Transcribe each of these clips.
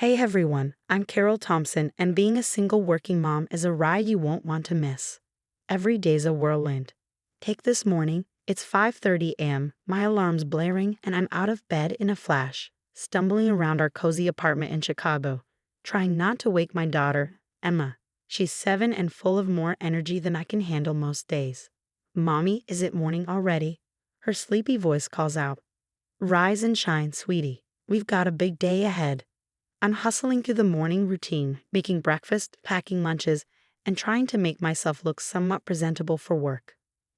Hey everyone, I'm Carol Thompson, and being a single working mom is a ride you won't want to miss. Every day's a whirlwind. Take this morning, it's 5:30 a.m., my alarm's blaring, and I'm out of bed in a flash, stumbling around our cozy apartment in Chicago, trying not to wake my daughter, Emma. She's 7 and full of more energy than I can handle most days. Mommy, is it morning already? Her sleepy voice calls out. Rise and shine, sweetie. We've got a big day ahead. I'm hustling through the morning routine, making breakfast, packing lunches, and trying to make myself look somewhat presentable for work.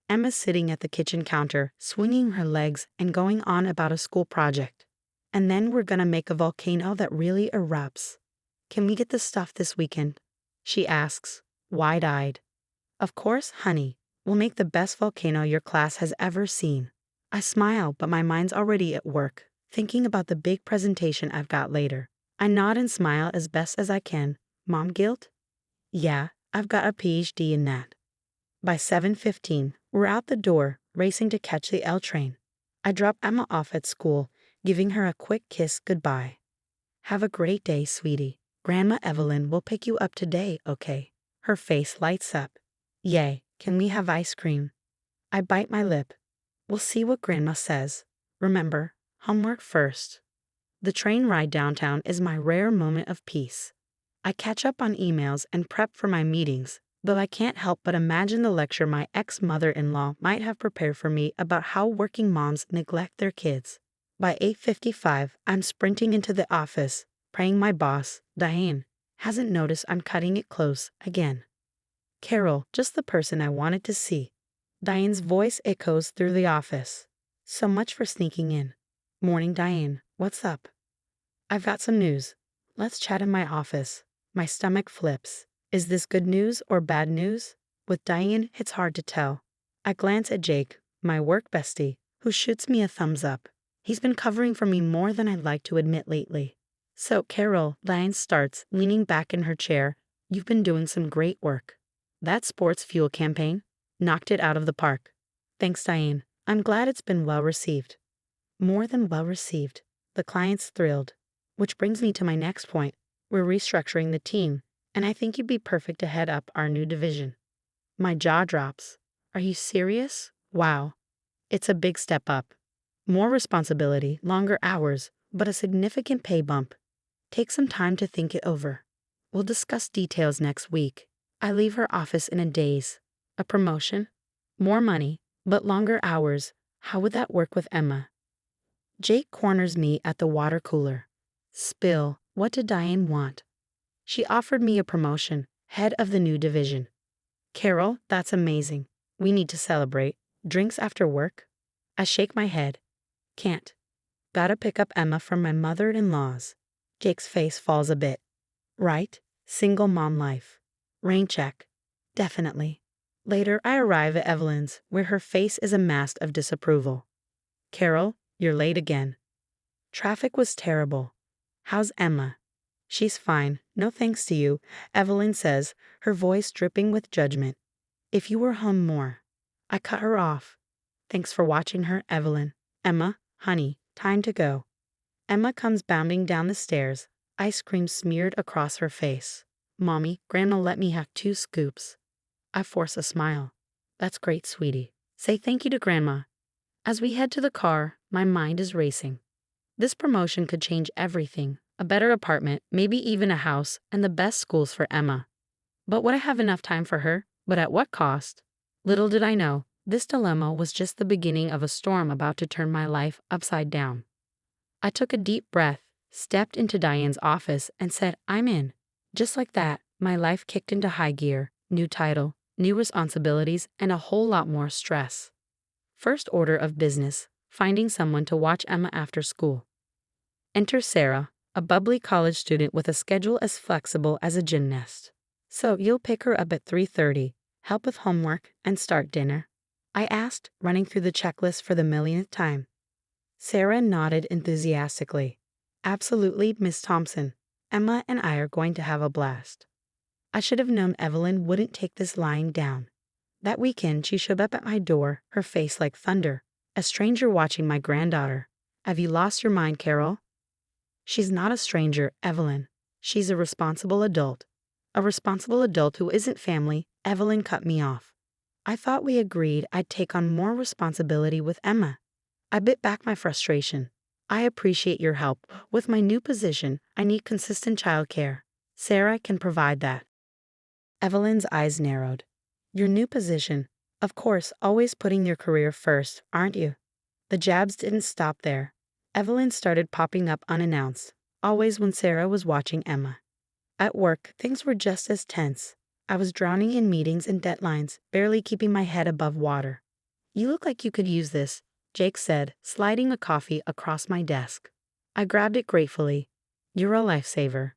Emma's sitting at the kitchen counter, swinging her legs and going on about a school project. And then we're gonna make a volcano that really erupts. Can we get the stuff this weekend? She asks, wide-eyed. Of course, honey. We'll make the best volcano your class has ever seen. I smile, but my mind's already at work, thinking about the big presentation I've got later. I nod and smile as best as I can. Mom guilt? Yeah, I've got a PhD in that. By 7:15, we're out the door, racing to catch the L train. I drop Emma off at school, giving her a quick kiss goodbye. Have a great day, sweetie. Grandma Evelyn will pick you up today, okay? Her face lights up. Yay, can we have ice cream? I bite my lip. We'll see what Grandma says. Remember, homework first. The train ride downtown is my rare moment of peace. I catch up on emails and prep for my meetings, though I can't help but imagine the lecture my ex-mother-in-law might have prepared for me about how working moms neglect their kids. By 8:55, I'm sprinting into the office, praying my boss, Diane, hasn't noticed I'm cutting it close again. Carol, just the person I wanted to see. Diane's voice echoes through the office. So much for sneaking in. Morning, Diane. What's up? I've got some news. Let's chat in my office. My stomach flips. Is this good news or bad news? With Diane, it's hard to tell. I glance at Jake, my work bestie, who shoots me a thumbs up. He's been covering for me more than I'd like to admit lately. So, Carol, Diane starts, leaning back in her chair. You've been doing some great work. That sports fuel campaign knocked it out of the park. Thanks, Diane. I'm glad it's been well received. More than well received. The client's thrilled. Which brings me to my next point. We're restructuring the team, and I think you'd be perfect to head up our new division. My jaw drops. Are you serious? Wow. It's a big step up. More responsibility, longer hours, but a significant pay bump. Take some time to think it over. We'll discuss details next week. I leave her office in a daze. A promotion? More money, but longer hours. How would that work with Emma? Jake corners me at the water cooler. Spill, what did Diane want? She offered me a promotion, head of the new division. Carol, that's amazing. We need to celebrate. Drinks after work? I shake my head. Can't. Gotta pick up Emma from my mother-in-law's. Jake's face falls a bit. Right, single mom life. Rain check. Definitely. Later, I arrive at Evelyn's, where her face is a mask of disapproval. Carol, you're late again. Traffic was terrible. How's Emma? She's fine, no thanks to you, Evelyn says, her voice dripping with judgment. If you were home more. I cut her off. Thanks for watching her, Evelyn. Emma, honey, time to go. Emma comes bounding down the stairs, ice cream smeared across her face. Mommy, Grandma let me have 2 scoops. I force a smile. That's great, sweetie. Say thank you to Grandma. As we head to the car, my mind is racing. This promotion could change everything. A better apartment, maybe even a house, and the best schools for Emma. But would I have enough time for her? But at what cost? Little did I know, this dilemma was just the beginning of a storm about to turn my life upside down. I took a deep breath, stepped into Diane's office, and said, I'm in. Just like that, my life kicked into high gear, new title, new responsibilities, and a whole lot more stress. First order of business, finding someone to watch Emma after school. Enter Sarah, a bubbly college student with a schedule as flexible as a gymnast. So you'll pick her up at 3:30, help with homework, and start dinner? I asked, running through the checklist for the millionth time. Sarah nodded enthusiastically. Absolutely, Miss Thompson. Emma and I are going to have a blast. I should have known Evelyn wouldn't take this lying down. That weekend, she showed up at my door, her face like thunder. A stranger watching my granddaughter. Have you lost your mind, Carol? She's not a stranger, Evelyn. She's a responsible adult. A responsible adult who isn't family. Evelyn cut me off. I thought we agreed I'd take on more responsibility with Emma. I bit back my frustration. I appreciate your help. With my new position, I need consistent childcare. Sarah can provide that. Evelyn's eyes narrowed. Your new position? Of course, always putting your career first, aren't you? The jabs didn't stop there. Evelyn started popping up unannounced, always when Sarah was watching Emma. At work, things were just as tense. I was drowning in meetings and deadlines, barely keeping my head above water. You look like you could use this, Jake said, sliding a coffee across my desk. I grabbed it gratefully. You're a lifesaver.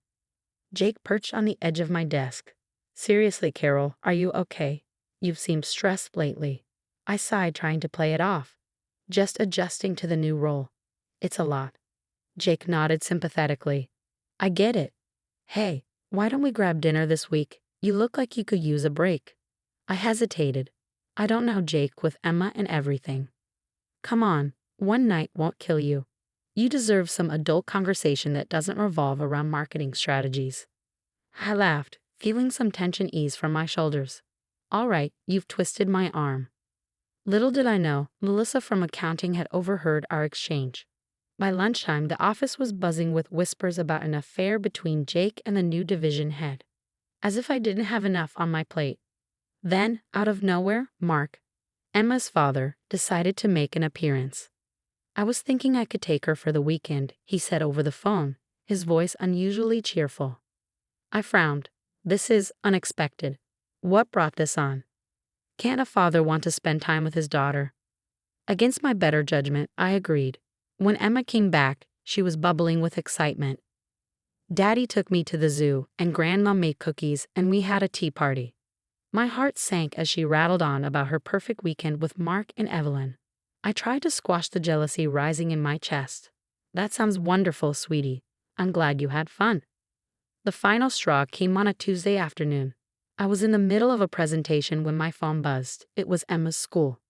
Jake perched on the edge of my desk. Seriously, Carol, are you okay? You've seemed stressed lately. I sighed, trying to play it off. Just adjusting to the new role. It's a lot. Jake nodded sympathetically. I get it. Hey, why don't we grab dinner this week? You look like you could use a break. I hesitated. I don't know, Jake, with Emma and everything. Come on, one night won't kill you. You deserve some adult conversation that doesn't revolve around marketing strategies. I laughed, feeling some tension ease from my shoulders. All right, you've twisted my arm. Little did I know, Melissa from accounting had overheard our exchange. By lunchtime, the office was buzzing with whispers about an affair between Jake and the new division head. As if I didn't have enough on my plate. Then, out of nowhere, Mark, Emma's father, decided to make an appearance. I was thinking I could take her for the weekend, he said over the phone, his voice unusually cheerful. I frowned. This is unexpected. What brought this on? Can't a father want to spend time with his daughter? Against my better judgment, I agreed. When Emma came back, she was bubbling with excitement. Daddy took me to the zoo, and Grandma made cookies, and we had a tea party. My heart sank as she rattled on about her perfect weekend with Mark and Evelyn. I tried to squash the jealousy rising in my chest. That sounds wonderful, sweetie. I'm glad you had fun. The final straw came on a Tuesday afternoon. I was in the middle of a presentation when my phone buzzed. It was Emma's school.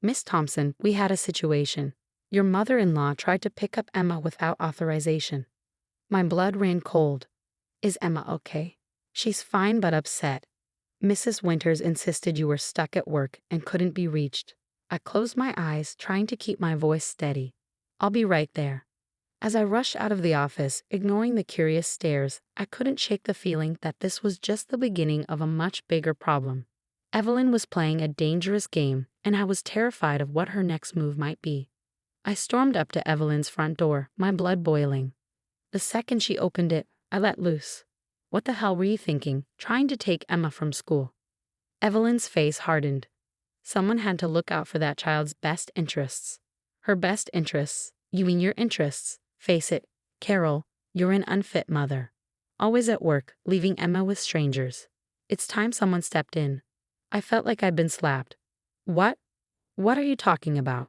Miss Thompson, we had a situation. Your mother-in-law tried to pick up Emma without authorization. My blood ran cold. Is Emma okay? She's fine but upset. Mrs. Winters insisted you were stuck at work and couldn't be reached. I closed my eyes, trying to keep my voice steady. I'll be right there. As I rushed out of the office, ignoring the curious stares, I couldn't shake the feeling that this was just the beginning of a much bigger problem. Evelyn was playing a dangerous game, and I was terrified of what her next move might be. I stormed up to Evelyn's front door, my blood boiling. The second she opened it, I let loose. What the hell were you thinking, trying to take Emma from school? Evelyn's face hardened. Someone had to look out for that child's best interests. Her best interests? You mean your interests? Face it, Carol, you're an unfit mother. Always at work, leaving Emma with strangers. It's time someone stepped in. I felt like I'd been slapped. What? What are you talking about?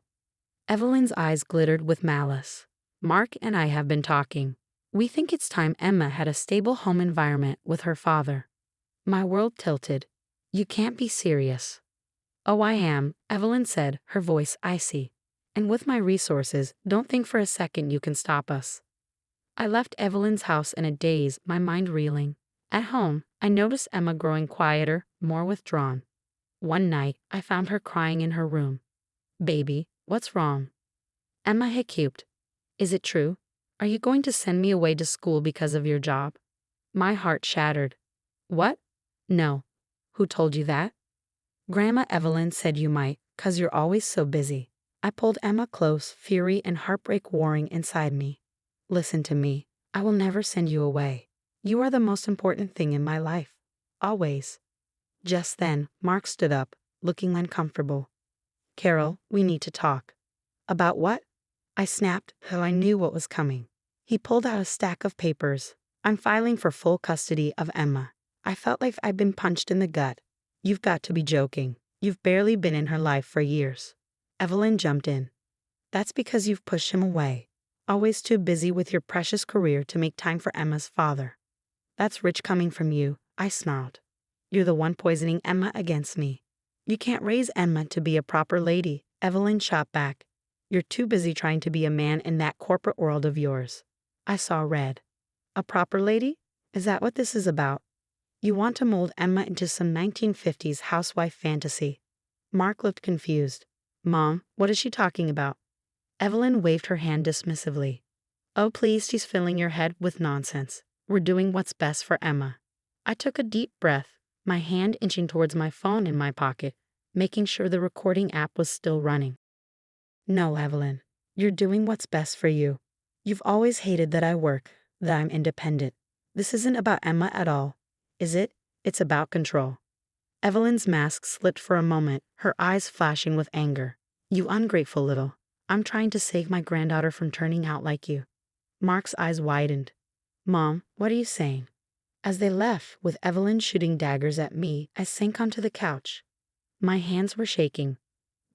Evelyn's eyes glittered with malice. Mark and I have been talking. We think it's time Emma had a stable home environment with her father. My world tilted. You can't be serious. Oh, I am, Evelyn said, her voice icy. And with my resources, don't think for a second you can stop us. I left Evelyn's house in a daze, my mind reeling. At home, I noticed Emma growing quieter, more withdrawn. One night, I found her crying in her room. Baby, what's wrong? Emma hiccuped. Is it true? Are you going to send me away to school because of your job? My heart shattered. What? No. Who told you that? Grandma Evelyn said you might, 'cause you're always so busy. I pulled Emma close, fury and heartbreak warring inside me. Listen to me. I will never send you away. You are the most important thing in my life. Always. Just then, Mark stood up, looking uncomfortable. Carol, we need to talk. About what? I snapped, though I knew what was coming. He pulled out a stack of papers. I'm filing for full custody of Emma. I felt like I'd been punched in the gut. You've got to be joking. You've barely been in her life for years. Evelyn jumped in. That's because you've pushed him away. Always too busy with your precious career to make time for Emma's father. That's rich coming from you, I snarled. You're the one poisoning Emma against me. You can't raise Emma to be a proper lady, Evelyn shot back. You're too busy trying to be a man in that corporate world of yours. I saw red. A proper lady? Is that what this is about? You want to mold Emma into some 1950s housewife fantasy. Mark looked confused. Mom, what is she talking about? Evelyn waved her hand dismissively. Oh, please, she's filling your head with nonsense. We're doing what's best for Emma. I took a deep breath, my hand inching towards my phone in my pocket, making sure the recording app was still running. No, Evelyn. You're doing what's best for you. You've always hated that I work, that I'm independent. This isn't about Emma at all, is it? It's about control. Evelyn's mask slipped for a moment, her eyes flashing with anger. You ungrateful little. I'm trying to save my granddaughter from turning out like you. Mark's eyes widened. Mom, what are you saying? As they left, with Evelyn shooting daggers at me, I sank onto the couch. My hands were shaking.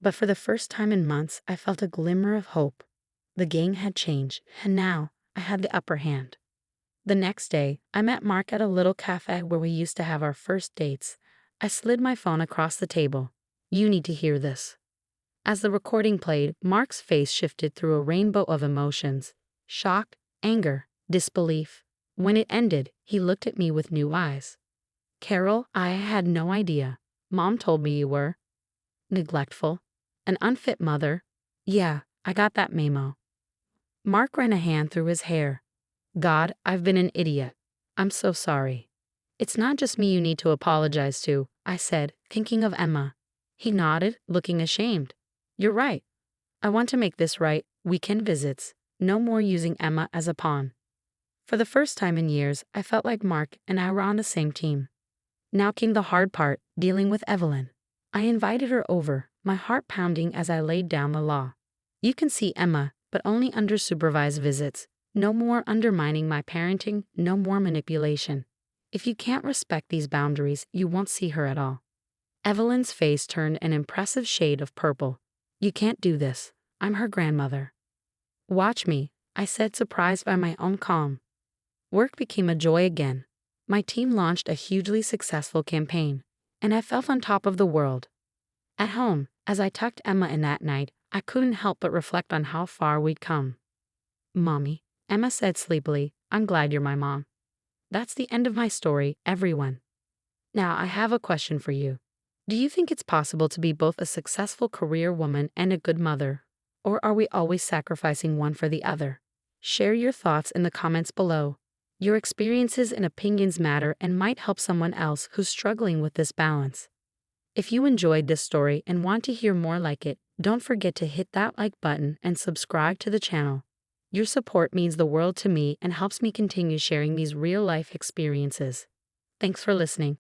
But for the first time in months, I felt a glimmer of hope. The gang had changed, and now I had the upper hand. The next day, I met Mark at a little cafe where we used to have our first dates. I slid my phone across the table. You need to hear this. As the recording played, Mark's face shifted through a rainbow of emotions. Shock, anger, disbelief. When it ended, he looked at me with new eyes. Carol, I had no idea. Mom told me you were neglectful, an unfit mother. Yeah, I got that memo. Mark ran a hand through his hair. God, I've been an idiot. I'm so sorry. It's not just me you need to apologize to, I said, thinking of Emma. He nodded, looking ashamed. You're right. I want to make this right. Weekend visits. No more using Emma as a pawn. For the first time in years, I felt like Mark and I were on the same team. Now came the hard part, dealing with Evelyn. I invited her over, my heart pounding as I laid down the law. You can see Emma, but only under supervised visits. No more undermining my parenting, no more manipulation. If you can't respect these boundaries, you won't see her at all. Evelyn's face turned an impressive shade of purple. You can't do this. I'm her grandmother. Watch me, I said, surprised by my own calm. Work became a joy again. My team launched a hugely successful campaign, and I felt on top of the world. At home, as I tucked Emma in that night, I couldn't help but reflect on how far we'd come. Mommy, Emma said sleepily, I'm glad you're my mom. That's the end of my story, everyone. Now I have a question for you. Do you think it's possible to be both a successful career woman and a good mother? Or are we always sacrificing one for the other? Share your thoughts in the comments below. Your experiences and opinions matter and might help someone else who's struggling with this balance. If you enjoyed this story and want to hear more like it, don't forget to hit that like button and subscribe to the channel. Your support means the world to me and helps me continue sharing these real-life experiences. Thanks for listening.